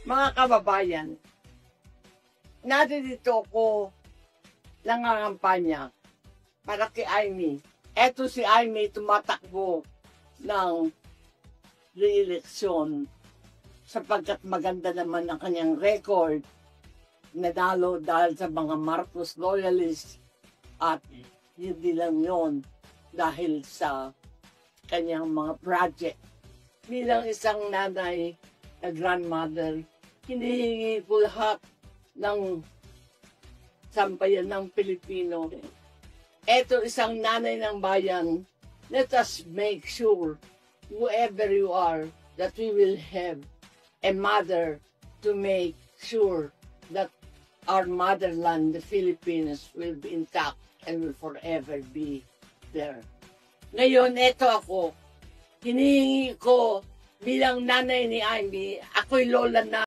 Mga kababayan, narito ko nangangampanya para kay Amy. Eto si Amy tumatakbo ng re-eleksyon sapagkat maganda naman ang kanyang record. Nanalo dahil sa mga Marcos loyalists at hindi lang yon dahil sa kanyang mga project. Bilang isang nanay na grandmother, hinihingi ko lahat ng sambayan ng Pilipino. Eto isang nanay ng bayan, let us make sure, whoever you are, that we will have a mother to make sure that our motherland, the Philippines, will be intact and will forever be there. Ngayon, eto ako, hinihingi ko bilang nanay ni Amy, ako'y lola na.